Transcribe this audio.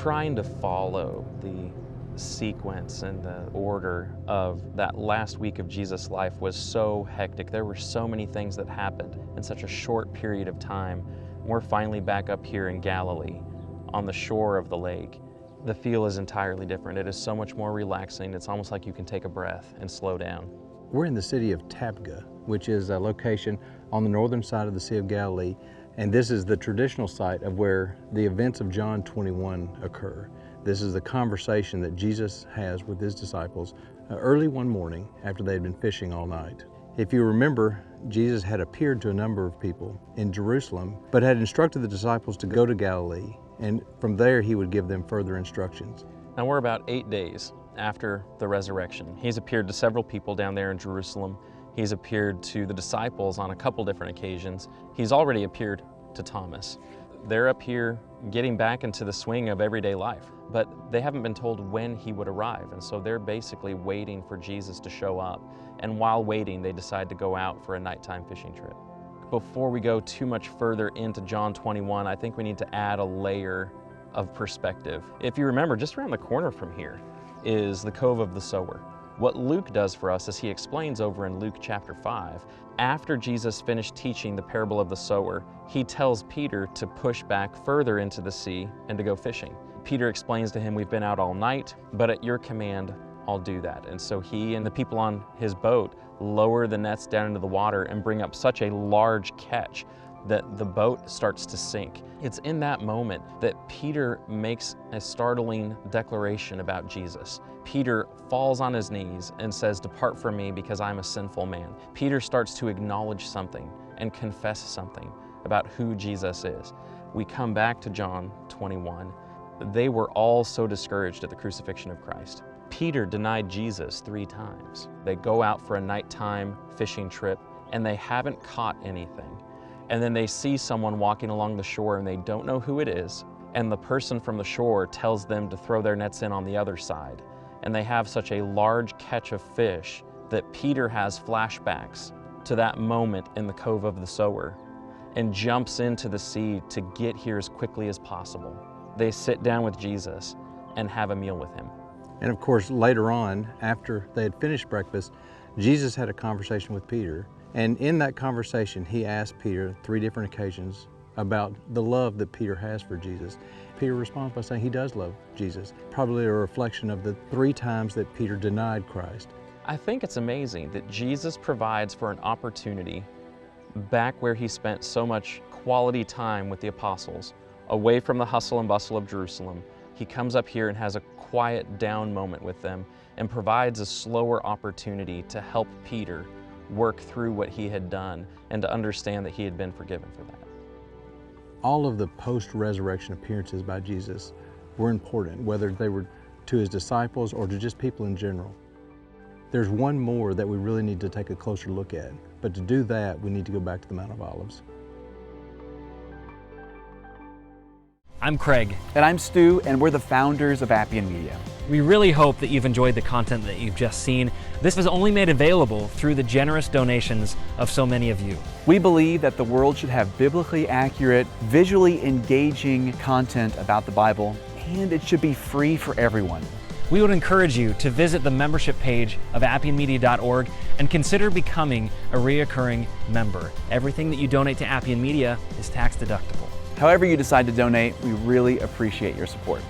trying to follow the sequence and the order of that last week of Jesus' life was so hectic. There were so many things that happened in such a short period of time. We're finally back up here in Galilee on the shore of the lake. The feel is entirely different. It is so much more relaxing. It's almost like you can take a breath and slow down. We're in the city of Tabgha, which is a location on the northern side of the Sea of Galilee, and this is the traditional site of where the events of John 21 occur. This is the conversation that Jesus has with his disciples early one morning after they had been fishing all night. If you remember, Jesus had appeared to a number of people in Jerusalem, but had instructed the disciples to go to Galilee, and from there he would give them further instructions. Now we're about 8 days after the resurrection. He's appeared to several people down there in Jerusalem. He's appeared to the disciples on a couple different occasions. He's already appeared to Thomas. They're up here getting back into the swing of everyday life, but they haven't been told when he would arrive, and so they're basically waiting for Jesus to show up. And while waiting, they decide to go out for a nighttime fishing trip. Before we go too much further into John 21, I think we need to add a layer of perspective. If you remember, just around the corner from here is the Cove of the Sower. What Luke does for us is he explains over in Luke chapter 5, after Jesus finished teaching the parable of the sower, he tells Peter to push back further into the sea and to go fishing. Peter explains to him, we've been out all night, but at your command, I'll do that. And so he and the people on his boat lower the nets down into the water and bring up such a large catch that the boat starts to sink. It's in that moment that Peter makes a startling declaration about Jesus. Peter falls on his knees and says, "Depart from me because I'm a sinful man." Peter starts to acknowledge something and confess something about who Jesus is. We come back to John 21. They were all so discouraged at the crucifixion of Christ. Peter denied Jesus 3 times. They go out for a nighttime fishing trip and they haven't caught anything. And then they see someone walking along the shore and they don't know who it is. And the person from the shore tells them to throw their nets in on the other side. And they have such a large catch of fish that Peter has flashbacks to that moment in the Cove of the Sower and jumps into the sea to get here as quickly as possible. They sit down with Jesus and have a meal with him. And of course, later on, after they had finished breakfast, Jesus had a conversation with Peter. And in that conversation, he asked Peter 3 different occasions about the love that Peter has for Jesus. Peter responds by saying he does love Jesus, probably a reflection of the 3 times that Peter denied Christ. I think it's amazing that Jesus provides for an opportunity back where he spent so much quality time with the apostles, away from the hustle and bustle of Jerusalem. He comes up here and has a quiet down moment with them and provides a slower opportunity to help Peter work through what he had done and to understand that he had been forgiven for that. All of the post-resurrection appearances by Jesus were important, whether they were to his disciples or to just people in general. There's one more that we really need to take a closer look at, but to do that, we need to go back to the Mount of Olives. I'm Craig. And I'm Stu, and we're the founders of Appian Media. We really hope that you've enjoyed the content that you've just seen. This was only made available through the generous donations of so many of you. We believe that the world should have biblically accurate, visually engaging content about the Bible, and it should be free for everyone. We would encourage you to visit the membership page of appianmedia.org and consider becoming a reoccurring member. Everything that you donate to Appian Media is tax deductible. However you decide to donate, we really appreciate your support.